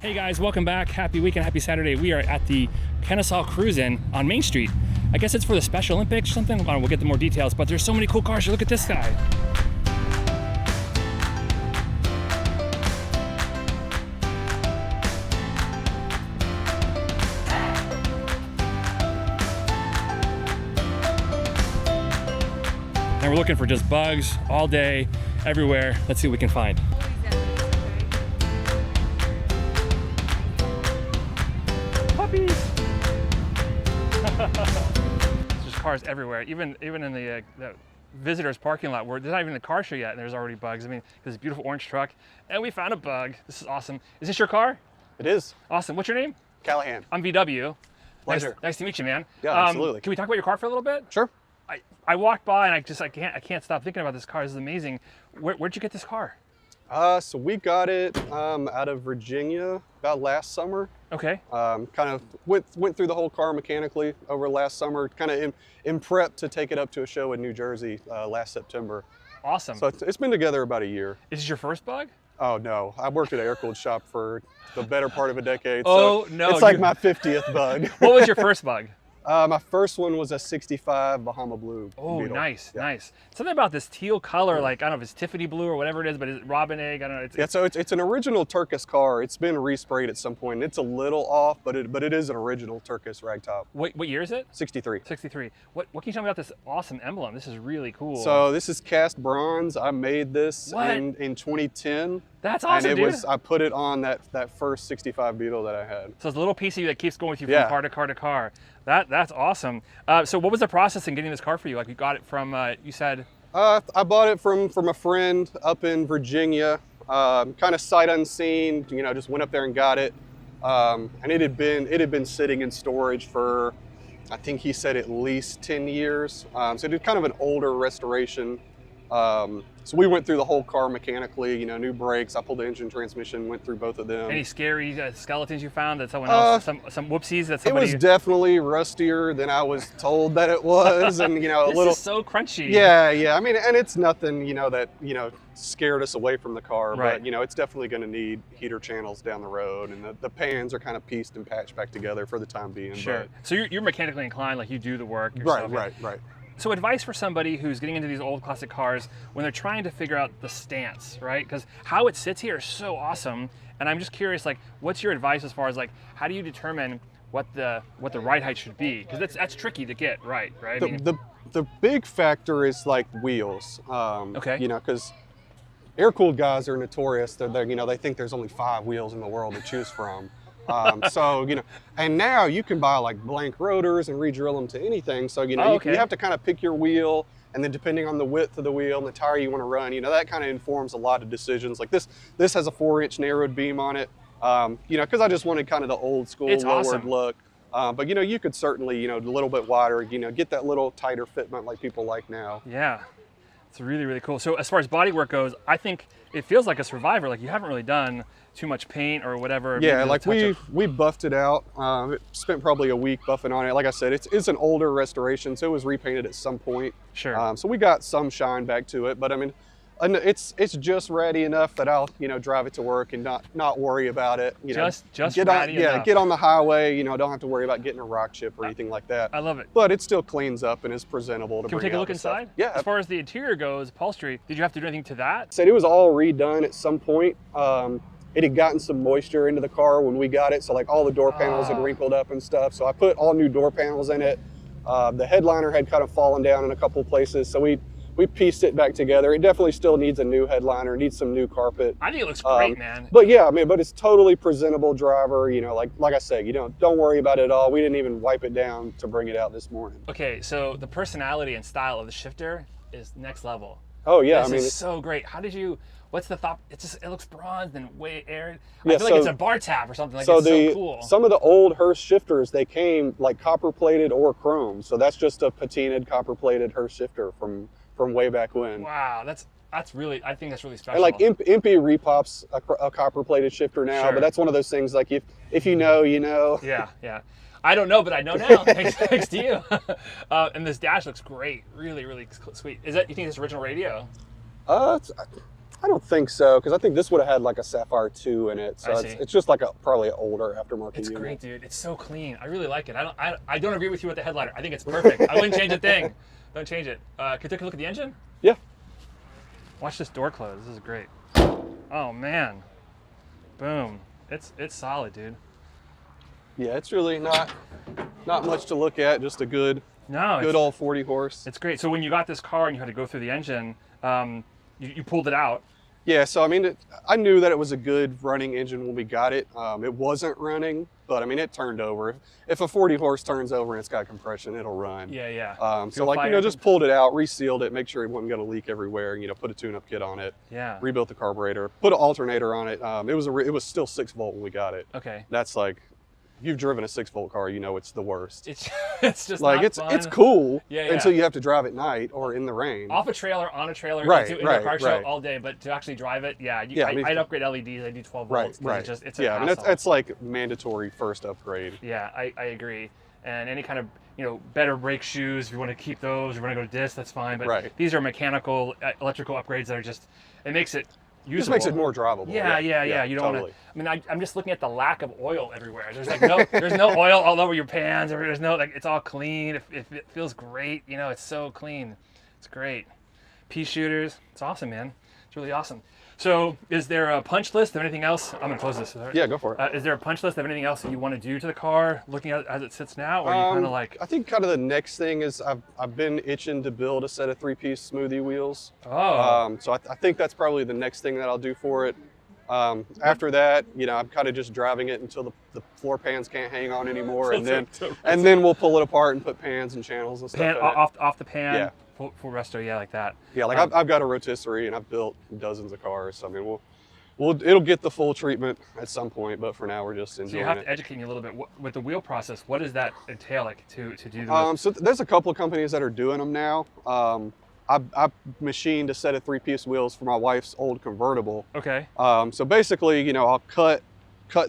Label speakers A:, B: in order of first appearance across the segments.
A: Hey guys, welcome back. Happy weekend, happy Saturday. We are at the Kennesaw Cruisin on Main Street. I guess it's for the Special Olympics or something. We'll get the more details, but there's so many cool cars. Look at this guy. And we're looking for just bugs all day, everywhere. Let's see what we can find. Puppies! There's just cars everywhere, even in the visitors parking lot where there's not even a car show yet and there's already bugs. I mean, there's a beautiful orange truck and we found a bug. This is awesome. Is this your car?
B: It is.
A: Awesome. What's your name?
B: Callahan.
A: I'm VW.
B: Pleasure.
A: Nice to meet you, man.
B: Yeah, absolutely.
A: Can we talk about your car for a little bit?
B: Sure.
A: I walked by and I can't stop thinking about this car. This is amazing. Where'd you get this car?
B: So we got it out of Virginia about last summer.
A: Okay.
B: Kind of went through the whole car mechanically over last summer, kind of in prep to take it up to a show in New Jersey last September.
A: Awesome.
B: So it's been together about a year.
A: Is this your first bug?
B: Oh no, I worked at an air-cooled shop for the better part of a decade.
A: Oh
B: so
A: no.
B: It's like my 50th bug.
A: What was your first bug?
B: My first one was a 65 Bahama Blue
A: Oh,
B: Beetle.
A: nice,
B: Yeah.
A: nice. Something about this teal color, like, I don't know if it's Tiffany blue or whatever it is, but is it robin egg? I don't know.
B: Yeah, so it's an original Turkish car. It's been resprayed at some point. It's a little off, but it is an original Turkish Ragtop.
A: What year is it?
B: 63.
A: 63. What can you tell me about this awesome emblem? This is really cool.
B: So this is cast bronze. I made this
A: What?
B: in 2010.
A: That's awesome,
B: and
A: dude.
B: I put it on that first 65 Beetle that I had.
A: So it's a little piece of you that keeps going with you from
B: Yeah.
A: car to car to car. That's awesome. So what was the process in getting this car for you? Like, you got it from, you said?
B: I bought it from a friend up in Virginia, kind of sight unseen. You know, just went up there and got it, and it had been sitting in storage for, I think he said at least 10 years. So it did kind of an older restoration. So we went through the whole car mechanically, you know, new brakes. I pulled the engine transmission, went through both of them.
A: Any scary skeletons you found that someone else, some whoopsies that somebody?
B: It was definitely rustier than I was told that it was, and you know,
A: this
B: a little.
A: is so crunchy.
B: Yeah. I mean, and it's nothing, you know, that scared us away from the car,
A: Right.
B: but you know, it's definitely going to need heater channels down the road, and the pans are kind of pieced and patched back together for the time being.
A: Sure.
B: But,
A: So you're mechanically inclined, like you do the work yourself.
B: right.
A: So advice for somebody who's getting into these old classic cars when they're trying to figure out the stance, right? Because how it sits here is so awesome. And I'm just curious, like, what's your advice as far as like, how do you determine what the ride height should be? Because that's tricky to get right? I mean,
B: The big factor is like wheels.
A: Okay.
B: You know, because air-cooled guys are notorious. They're you know, they think there's only 5 wheels in the world to choose from. So, you know, and now you can buy like blank rotors and re-drill them to anything. So, you know, you have to kind of pick your wheel, and then depending on the width of the wheel and the tire you want to run, you know, that kind of informs a lot of decisions. Like this has a 4-inch narrowed beam on it, you know, because I just wanted kind of the old school lowered
A: awesome.
B: look. But, you know, you could certainly, you know, a little bit wider, you know, get that little tighter fitment like people like now.
A: yeah, it's really, really cool. So as far as body work goes, I think it feels like a Survivor. Like you haven't really done too much paint or whatever.
B: Yeah, like we buffed it out. Spent probably a week buffing on it. Like I said, it's an older restoration, so it was repainted at some point.
A: Sure.
B: So we got some shine back to it, but I mean, it's just ratty enough that I'll, you know, drive it to work and not worry about it. You know,
A: just
B: get
A: ratty
B: on, yeah,
A: enough.
B: get on the highway. You know, don't have to worry about getting a rock chip or anything like that.
A: I love it.
B: But it still cleans up and is presentable to
A: Can we
B: bring
A: take a
B: out
A: look
B: and stuff.
A: inside?
B: Yeah.
A: As far as the interior goes, upholstery, did you have to do anything to that?
B: Said it was all redone at some point. It had gotten some moisture into the car when we got it, so like all the door panels had wrinkled up and stuff. So I put all new door panels in it. The headliner had kind of fallen down in a couple of places, so we pieced it back together. It definitely still needs a new headliner, needs some new carpet.
A: I think it looks great, man.
B: But yeah, I mean, but it's totally presentable driver. You know, like I said, you know, don't worry about it at all. We didn't even wipe it down to bring it out this morning.
A: Okay, so the personality and style of the shifter is next level.
B: Oh yeah,
A: This
B: I mean,
A: is so great. How did you? What's the thought? It looks bronze and way aired.
B: Yeah,
A: I feel like it's a bar tap or something. Like
B: so
A: it's so cool.
B: Some of the old Hearst shifters, they came like copper plated or chrome. So that's just a patinaed copper plated Hearst shifter from way back when.
A: Wow, that's really. I think that's really special.
B: And like Impy repops a copper plated shifter now,
A: Sure.
B: but that's one of those things like if you know, you know.
A: Yeah. I don't know, but I know now. Thanks to you. And this dash looks great. Really, really sweet. Is that, you think it's original radio?
B: I don't think so, because I think this would have had like a Sapphire 2 in it. So
A: I
B: it's,
A: see.
B: it's just like probably an older aftermarket
A: It's
B: unit.
A: great, dude. It's so clean. I really like it. I don't agree with you with the headliner. I think it's perfect. I wouldn't change a thing. Don't change it. Can you take a look at the engine?
B: Yeah.
A: Watch this door close. This is great. Oh man. Boom. It's solid, dude.
B: Yeah, it's really not much to look at. Just a good old 40 horse.
A: It's great. So when you got this car and you had to go through the engine, you pulled it out.
B: Yeah, so I mean, I knew that it was a good running engine when we got it. It wasn't running, but I mean, it turned over. If a 40 horse turns over and it's got compression, it'll run.
A: Yeah, yeah.
B: So like, just pulled it out, resealed it, make sure it wasn't going to leak everywhere, put a tune-up kit on it.
A: Yeah.
B: Rebuilt the carburetor, put an alternator on it. It was still 6 volt when we got it.
A: Okay.
B: That's like, if you've driven a 6 volt car, it's the worst.
A: It's just
B: like,
A: not fun.
B: it's cool
A: Yeah.
B: until you have to drive at night or in the rain.
A: Off a trailer, on a trailer,
B: Right,
A: in a car show
B: right.
A: all day, but to actually drive it, I'd upgrade LEDs. I do 12 volts.
B: Right.
A: It's a
B: yeah, I mean,
A: hassle.
B: that's like mandatory first upgrade.
A: Yeah, I agree. And any kind of better brake shoes, if you want to keep those, if you want to go to disc, that's fine. But these are mechanical, electrical upgrades that are it makes it usable.
B: Just makes it more drivable.
A: Yeah. You don't
B: totally.
A: want to. I mean, I'm just looking at the lack of oil everywhere. There's there's no oil all over your pans, or there's no it's all clean. It feels great. It's so clean. It's great. Pea shooters. It's awesome, man. It's really awesome. So, is there a punch list of anything else? I'm gonna close this. Right?
B: Yeah, go for it.
A: Is there a punch list of anything else that you want to do to the car, looking at it as it sits now, or are you kind of like?
B: I think kind of the next thing is I've been itching to build a set of 3-piece smoothie wheels.
A: Oh.
B: So I think that's probably the next thing that I'll do for it. After that, I'm kind of just driving it until the floor pans can't hang on anymore, and then we'll pull it apart and put pans and channels and stuff.
A: Pan off the pan.
B: Yeah.
A: Full resto, yeah, like that.
B: Yeah, like I've got a rotisserie and I've built dozens of cars. So, I mean, it'll get the full treatment at some point, but for now we're just enjoying it.
A: So you have to educate me a little bit with the wheel process. What does that entail, like to do this?
B: So there's a couple of companies that are doing them now. I machined a set of 3-piece wheels for my wife's old convertible.
A: Okay.
B: So basically, I'll cut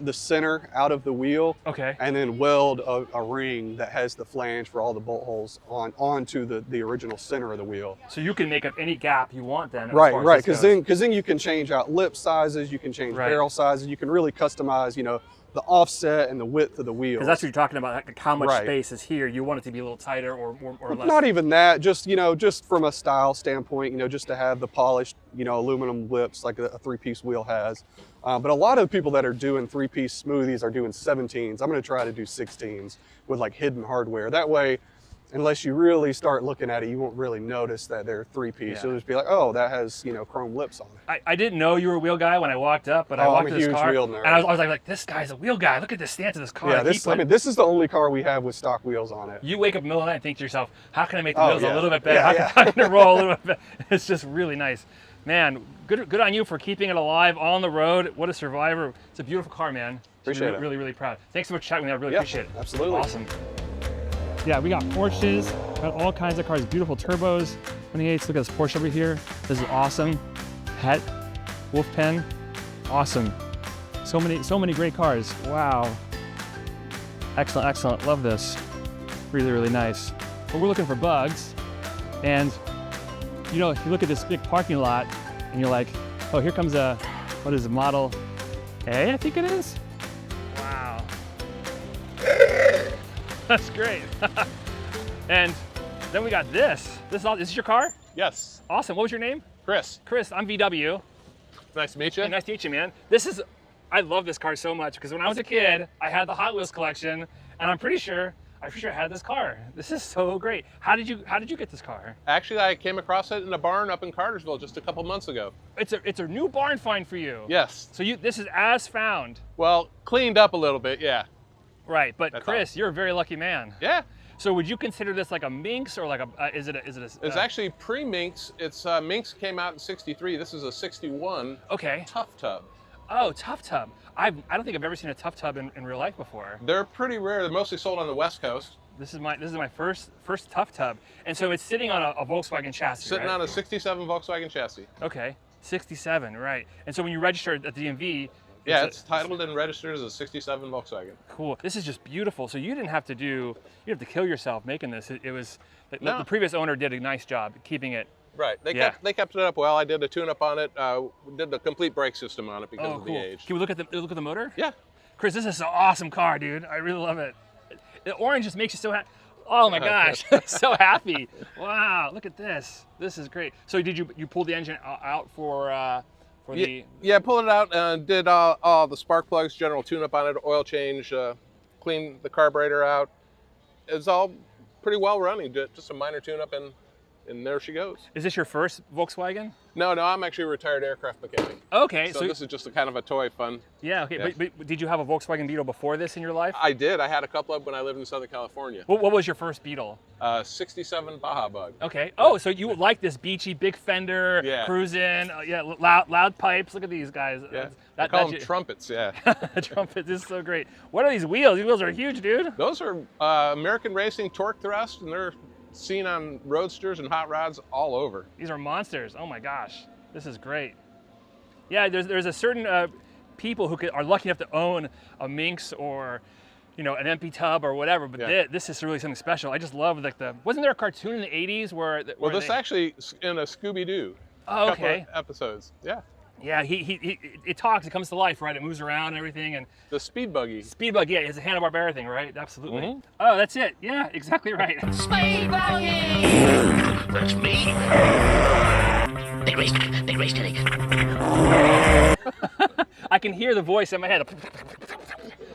B: the center out of the wheel.
A: Okay.
B: And then weld a ring that has the flange for all the bolt holes onto the original center of the wheel.
A: So you can make up any gap you want then.
B: Right. Because then you can change out lip sizes, you can change barrel sizes, you can really customize, the offset and the width of the wheel.
A: Because that's what you're talking about, like how much space is here. You want it to be a little tighter or less.
B: Not even that, just from a style standpoint, just to have the polished, aluminum lips like a 3-piece wheel has. But a lot of the people that are doing 3-piece smoothies are doing 17s. I'm going to try to do 16s with like hidden hardware. That way, unless you really start looking at it, you won't really notice that they're 3-piece.
A: Yeah.
B: You'll just be like, oh, that has, chrome lips on it.
A: I didn't know you were a wheel guy when I walked up, but I walked
B: I'm
A: to
B: a
A: this
B: huge
A: car,
B: wheel nerd.
A: and I was like, this guy's a wheel guy. Look at the stance of this car.
B: Yeah, this is the only car we have with stock wheels on it.
A: You wake up in the middle of the night and think to yourself, how can I make the wheels a little bit better?
B: Yeah,
A: How can I roll a little bit better? It's just really nice. Man, good on you for keeping it alive on the road. What a survivor. It's a beautiful car, man.
B: Appreciate it.
A: Really, really proud. Thanks so much for chatting with me. I really appreciate it.
B: Absolutely.
A: Awesome. Yeah, we got Porsches, got all kinds of cars, beautiful turbos, 28s. Look at this Porsche over here. This is awesome. Het, Wolf Pen, awesome. So many great cars. Wow. Excellent. Love this. Really, really nice. But we're looking for bugs, and if you look at this big parking lot, and you're like, oh, here comes what is it, Model A, I think it is? Wow. That's great. And then we got this. Is this your car?
C: Yes.
A: Awesome. What was your name?
C: Chris.
A: Chris, I'm VW.
C: Nice to meet you.
A: Hey, nice to meet you, man. I love this car so much because when I was a kid, I had the Hot Wheels collection, and I'm pretty sure I had this car. This is so great. How did you get this car?
C: Actually, I came across it in a barn up in Cartersville just a couple months ago.
A: It's a new barn find for you.
C: Yes.
A: So this is as found.
C: Well, cleaned up a little bit, yeah.
A: Right, but
C: That's
A: Chris, you're a very lucky man.
C: Yeah.
A: So would you consider this like a Minx or like is it a?
C: It's actually pre-Minx. It's Minx came out in '63. This is a '61.
A: Okay.
C: Tuff Tub.
A: Oh, Tuff Tub. I don't think I've ever seen a Tuff Tub in real life before.
C: They're pretty rare. They're mostly sold on the West Coast.
A: This is my first Tuff Tub, and so it's sitting on a Volkswagen chassis.
C: Sitting
A: right?
C: on a '67 Volkswagen chassis.
A: Okay, 67, right? And so when you register at the DMV.
C: Yeah, it's titled and registered as a '67 Volkswagen.
A: Cool. This is just beautiful. So you didn't have to kill yourself making this. It was the
C: No.
A: previous owner did a nice job keeping it
C: Right.
A: Yeah.
C: They kept it up well. I did a tune-up on it. Did the complete brake system on it because
A: Oh,
C: of
A: cool.
C: the age.
A: Can we look at the motor?
C: Yeah.
A: Chris, this is an awesome car, dude. I really love it. The orange just makes you so happy. Oh my gosh, so happy. Wow, look at this. This is great. So did you pull the engine out for the...
C: Yeah, pulled it out and did all the spark plugs, general tune-up on it, oil change, cleaned the carburetor out. It's all pretty well running, just a minor tune-up and there she goes.
A: Is this your first Volkswagen?
C: No, I'm actually a retired aircraft mechanic.
A: Okay.
C: So this is just a kind of a toy fun.
A: Yeah, okay.
C: Yeah.
A: But did you have a Volkswagen Beetle before this in your life?
C: I did. I had a couple of when I lived in Southern California.
A: What was your first Beetle?
C: 67 Baja Bug.
A: Okay. Oh, so you like this beachy, big fender,
C: Yeah.
A: Cruisin, loud pipes. Look at these guys.
C: Yeah. I call them trumpets, yeah.
A: Trumpets. This is so great. What are these wheels? These wheels are huge, dude.
C: Those are American Racing torque thrust, and they're seen on roadsters and hot rods all over.
A: These are monsters. Oh my gosh. This is great. Yeah, there's a certain people who are lucky enough to own a Minx or, an MP Tub or whatever, but
C: Yeah.
A: this is really something special. I just love wasn't there a cartoon in the 80s where
C: This actually in a Scooby-Doo.
A: Oh,
C: couple
A: okay.
C: of episodes. Yeah.
A: Yeah, it talks, it comes to life, right? It moves around and everything, and
C: The Speed Buggy.
A: Speed Buggy, yeah, it's a Hanna-Barbera thing, right? Absolutely.
C: Mhm.
A: Oh, that's it. Yeah, exactly right.
D: Speed Buggy! That's me. Big race today.
A: I can hear the voice in my head.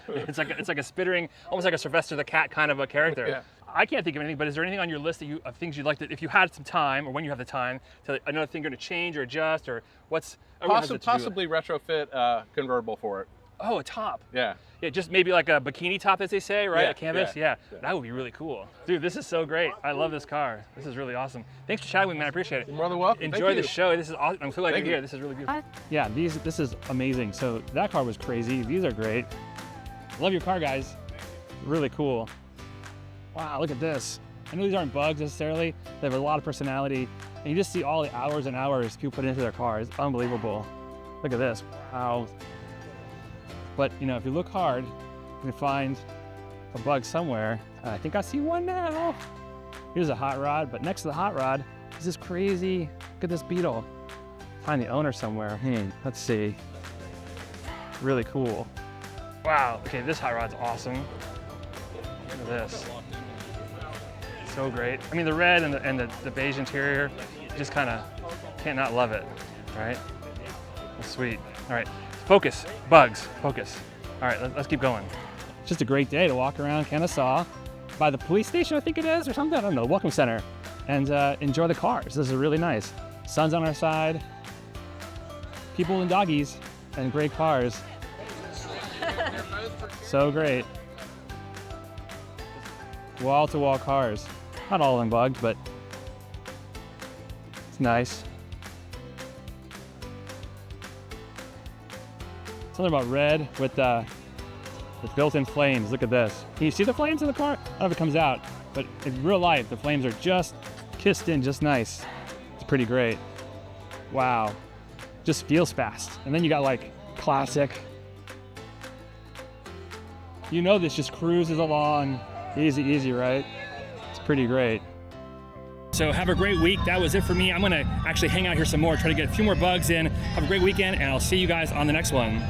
A: It's like a spittering, almost like a Sylvester the Cat kind of a character.
C: Yeah.
A: I can't think of anything, but is there anything on your list of things you'd like to, if you had some time, or when you have the time, to another thing you're going to change or adjust, or what's everyone has a to-do list.
C: Possibly retrofit a convertible for it.
A: Oh, a top.
C: Yeah.
A: Yeah, just maybe like a bikini top, as they say, right?
C: Yeah,
A: A canvas.
C: yeah,
A: Yeah.
C: yeah.
A: That would be really cool, dude. This is so great. I love this car. This is really awesome. Thanks for chatting with me, man. I appreciate it.
C: You're more than welcome.
A: Enjoy
C: Thank
A: the
C: you.
A: show. This is awesome. I'm so glad
C: Thank
A: you're
C: you.
A: here. This is really beautiful. Yeah, this is amazing. So that car was crazy. These are great. Love your car, guys. Really cool. Wow, look at this. I know these aren't bugs necessarily. They have a lot of personality. And you just see all the hours and hours people put into their cars. Unbelievable. Look at this. Wow. But, if you look hard, you can find a bug somewhere. I think I see one now. Here's a hot rod, but next to the hot rod is this crazy, look at this Beetle. Find the owner somewhere. Let's see. Really cool. Wow, okay, this hot rod's awesome. Look at this. So great. I mean, the red and the beige interior, just kind of can't not love it, right? That's sweet. All right, focus, bugs, focus. All right, let's keep going. It's just a great day to walk around Kennesaw by the police station, I think it is, or something, I don't know, Welcome Center, and enjoy the cars. This is really nice. Sun's on our side, people and doggies, and great cars. So great. Wall-to-wall cars. Not all of them bugged, but it's nice. Something about red with built-in flames. Look at this. Can you see the flames in the car? I don't know if it comes out, but in real life, the flames are just kissed in just nice. It's pretty great. Wow. Just feels fast. And then you got like classic. This just cruises along. Easy, right? It's pretty great. So have a great week. That was it for me. I'm gonna actually hang out here some more, try to get a few more bugs in. Have a great weekend, and I'll see you guys on the next one.